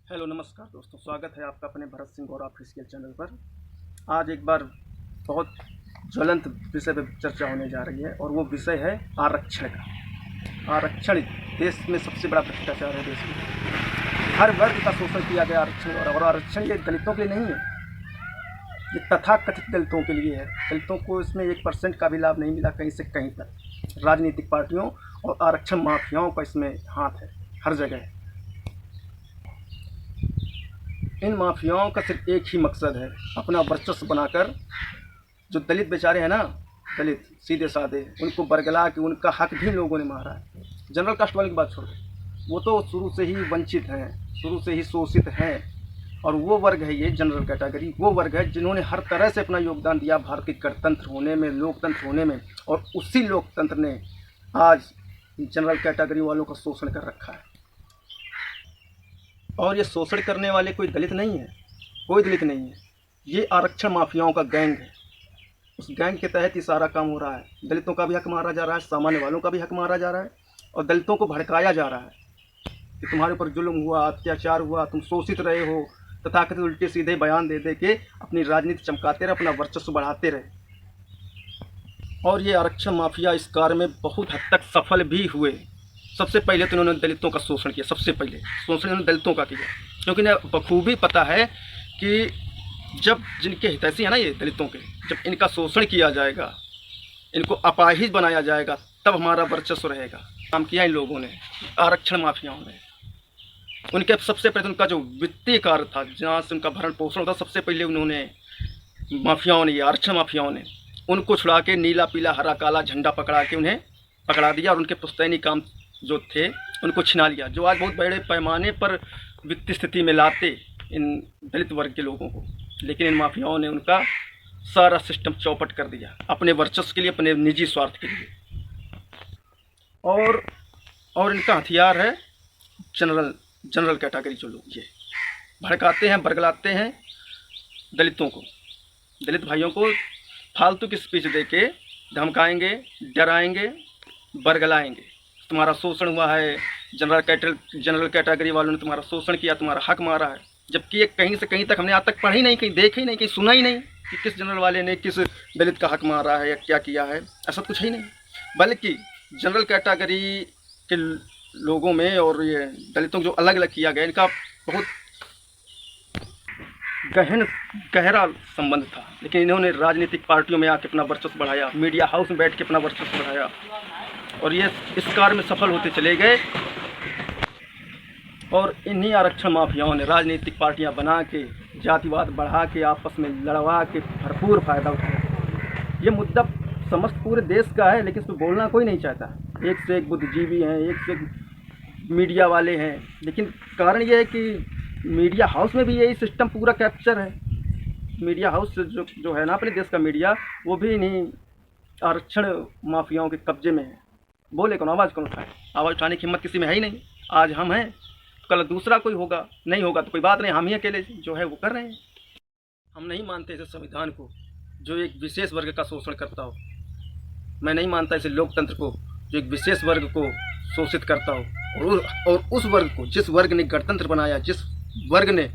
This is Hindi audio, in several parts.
हेलो नमस्कार दोस्तों, स्वागत है आपका अपने भरत सिंह गौरव ऑफिशियल चैनल पर। आज एक बार बहुत ज्वलंत विषय पर चर्चा होने जा रही है और वो विषय है आरक्षण का। आरक्षण देश में सबसे बड़ा भ्रष्टाचार है। देश में हर वर्ग का शोषण किया गया आरक्षण द्वारा। और आरक्षण ये दलितों के लिए नहीं है, ये तथाकथित दलितों के लिए है। दलितों को इसमें 1% का भी लाभ नहीं मिला कहीं से कहीं तक। राजनीतिक पार्टियों और आरक्षण माफियाओं का इसमें हाथ है हर जगह। इन माफियाओं का सिर्फ एक ही मकसद है, अपना वर्चस्व बनाकर जो दलित बेचारे हैं ना, दलित सीधे साधे, उनको बरगला के उनका हक भी लोगों ने मारा है। जनरल कास्ट वाले की बात छोड़ो, वो तो शुरू से ही वंचित हैं, शुरू से ही शोषित हैं। और वो वर्ग है, ये जनरल कैटेगरी वो वर्ग है जिन्होंने हर तरह से अपना योगदान दिया भारत के गणतंत्र होने में, लोकतंत्र होने में। और उसी लोकतंत्र ने आज जनरल कैटेगरी वालों का शोषण कर रखा है। और ये शोषण करने वाले कोई दलित नहीं है, कोई दलित नहीं है, ये आरक्षण माफियाओं का गैंग है। उस गैंग के तहत ही सारा काम हो रहा है। दलितों का भी हक मारा जा रहा है, सामान्य वालों का भी हक मारा जा रहा है। और दलितों को भड़काया जा रहा है कि तुम्हारे ऊपर जुल्म हुआ, अत्याचार हुआ, तुम शोषित रहे हो, तथाकथित उल्टे सीधे बयान दे दे के अपनी राजनीति चमकाते रहे, अपना वर्चस्व बढ़ाते रहे। और ये आरक्षण माफिया इस कार्य में बहुत हद तक सफल भी हुए। सबसे पहले तो इन्होंने दलितों का शोषण किया। सबसे पहले शोषण इन्होंने दलितों का किया, क्योंकि इन्हें बखूबी पता है कि जब जिनके हितैषी हैं ना ये दलितों के, जब इनका शोषण किया जाएगा, इनको अपाहिज बनाया जाएगा, तब हमारा वर्चस्व रहेगा। काम किया इन लोगों ने, आरक्षण माफियाओं ने। उनके सबसे पहले उनका जो वित्तीय कार्य था, जहाँ से उनका भरण पोषण होता, सबसे पहले उन्होंने माफियाओं ने, ये आरक्षण माफियाओं ने उनको छुड़ा के नीला पीला हरा काला झंडा पकड़ा के उन्हें पकड़ा दिया और उनके पुश्तैनी काम जो थे उनको छिना लिया, जो आज बहुत बड़े पैमाने पर वित्तीय स्थिति में लाते इन दलित वर्ग के लोगों को। लेकिन इन माफियाओं ने उनका सारा सिस्टम चौपट कर दिया अपने वर्चस्व के लिए, अपने निजी स्वार्थ के लिए। और इनका हथियार है जनरल कैटेगरी। जो लोग ये भड़काते हैं, बरगलाते हैं दलितों को, दलित भाइयों को फालतू की स्पीच दे के धमकाएंगे, डराएंगे, बरगलाएंगे। तुम्हारा शोषण हुआ है, जनरल कैटेगरी वालों ने तुम्हारा शोषण किया, तुम्हारा हक मारा है। जबकि ये कहीं से कहीं तक हमने आज तक पढ़ी नहीं, कहीं देखी नहीं, कहीं सुना ही नहीं कि किस जनरल वाले ने किस दलित का हक मारा है या क्या किया है। ऐसा कुछ ही नहीं। बल्कि जनरल कैटेगरी के लोगों में और ये दलितों को जो अलग अलग किया गया, इनका बहुत गहरा संबंध था। लेकिन इन्होंने राजनीतिक पार्टियों में आके अपना वर्चस्व बढ़ाया, मीडिया हाउस में बैठ के अपना वर्चस्व बढ़ाया और ये इस कार्य में सफल होते चले गए। और इन्हीं आरक्षण माफियाओं ने राजनीतिक पार्टियां बना के, जातिवाद बढ़ा के, आपस में लड़वा के भरपूर फायदा उठाया। ये मुद्दा समस्त पूरे देश का है, लेकिन इसमें बोलना कोई नहीं चाहता। एक से एक बुद्धिजीवी हैं, एक से एक मीडिया वाले हैं। लेकिन कारण ये है कि मीडिया हाउस में भी यही सिस्टम पूरा कैप्चर है। मीडिया हाउस जो है ना अपने देश का मीडिया, वो भी इन्हीं आरक्षण माफियाओं के कब्जे में है। बोले कौन, आवाज़ कौन उठाए? आवाज़ उठाने की हिम्मत किसी में है ही नहीं। आज हम हैं, कल दूसरा कोई होगा, नहीं होगा तो कोई बात नहीं, हम ही अकेले जो है वो कर रहे हैं। हम नहीं मानते इस संविधान को जो एक विशेष वर्ग का शोषण करता हो। मैं नहीं मानता इसे लोकतंत्र को जो एक विशेष वर्ग को शोषित करता हो। और उस वर्ग को, जिस वर्ग ने गणतंत्र बनाया, जिस वर्ग ने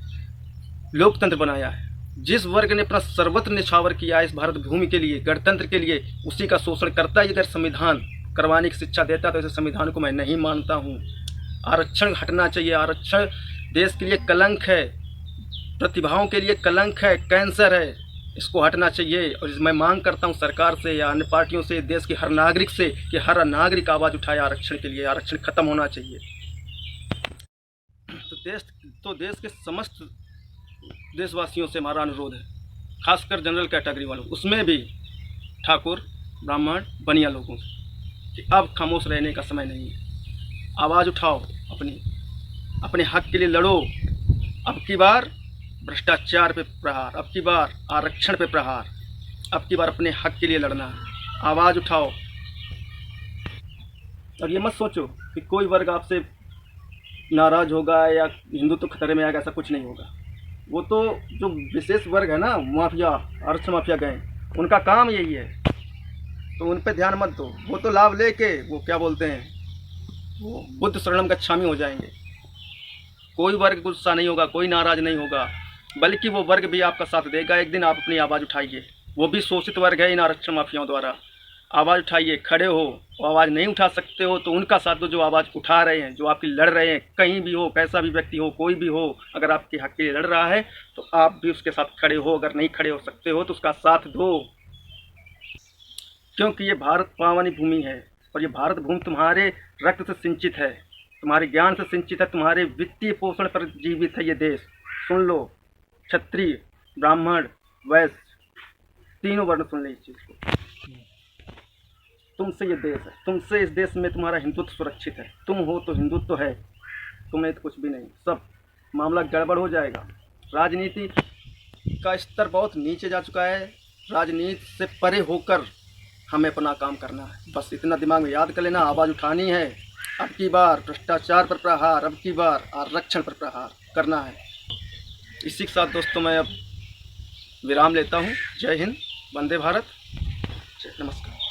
लोकतंत्र बनाया है, जिस वर्ग ने अपना सर्वत्र निछावर किया है इस भारत भूमि के लिए, गणतंत्र के लिए, उसी का शोषण करता है। अगर संविधान करवाने की शिक्षा देता तो ऐसे संविधान को मैं नहीं मानता हूँ। आरक्षण हटना चाहिए। आरक्षण देश के लिए कलंक है, प्रतिभाओं के लिए कलंक है, कैंसर है। इसको हटना चाहिए। और मैं मांग करता हूँ सरकार से या अन्य पार्टियों से, देश के हर नागरिक से, कि हर नागरिक आवाज़ उठाए आरक्षण के लिए। आरक्षण खत्म होना चाहिए। तो देश के समस्त देशवासियों से हमारा अनुरोध है, खासकर जनरल कैटेगरी वालों, उसमें भी ठाकुर, ब्राह्मण, बनिया लोगों से, कि अब खामोश रहने का समय नहीं है। आवाज़ उठाओ, अपने हक के लिए लड़ो। अब की बार भ्रष्टाचार पे प्रहार, अब की बार आरक्षण पे प्रहार, अब की बार अपने हक के लिए लड़ना है। आवाज़ उठाओ। और ये मत सोचो कि कोई वर्ग आपसे नाराज होगा या हिंदुत्व खतरे में आएगा, ऐसा कुछ नहीं होगा। वो तो जो विशेष वर्ग है ना, माफिया, आरक्षण माफिया गैंग, उनका काम यही है। तो उन पे ध्यान मत दो। वो तो लाभ लेके, वो क्या बोलते हैं, वो बुद्ध शरणम गच्छामी हो जाएंगे। कोई वर्ग गुस्सा नहीं होगा, कोई नाराज़ नहीं होगा, बल्कि वो वर्ग भी आपका साथ देगा। एक दिन आप अपनी आवाज़ उठाइए। वो भी शोषित वर्ग है इन आरक्षण माफियाओं द्वारा। आवाज़ उठाइए, खड़े हो। वो आवाज़ नहीं उठा सकते हो तो उनका साथ दो जो आवाज़ उठा रहे हैं, जो आपकी लड़ रहे हैं, कहीं भी हो, कैसा भी व्यक्ति हो, कोई भी हो, अगर आपके हक के लिए लड़ रहा है तो आप भी उसके साथ खड़े हो। अगर नहीं खड़े हो सकते हो तो उसका साथ दो, क्योंकि ये भारत पावनी भूमि है और ये भारत भूमि तुम्हारे रक्त से सिंचित है, तुम्हारे ज्ञान से सिंचित है, तुम्हारे वित्तीय पोषण पर जीवित है ये देश। सुन लो, क्षत्रिय, ब्राह्मण, वैश्य, तीनों वर्ण सुन ले इस चीज़ को। तुमसे ये देश है, तुमसे इस देश में तुम्हारा हिंदुत्व सुरक्षित है। तुम हो तो हिंदुत्व है, तुम्हें तो कुछ भी नहीं। सब मामला गड़बड़ हो जाएगा। राजनीति का स्तर बहुत नीचे जा चुका है। राजनीति से परे होकर हमें अपना काम करना है, बस इतना दिमाग में याद कर लेना। आवाज़ उठानी है। अब की बार भ्रष्टाचार पर प्रहार, अब की बार आरक्षण पर प्रहार करना है। इसी के साथ दोस्तों मैं अब विराम लेता हूँ। जय हिंद, वंदे भारत, नमस्कार।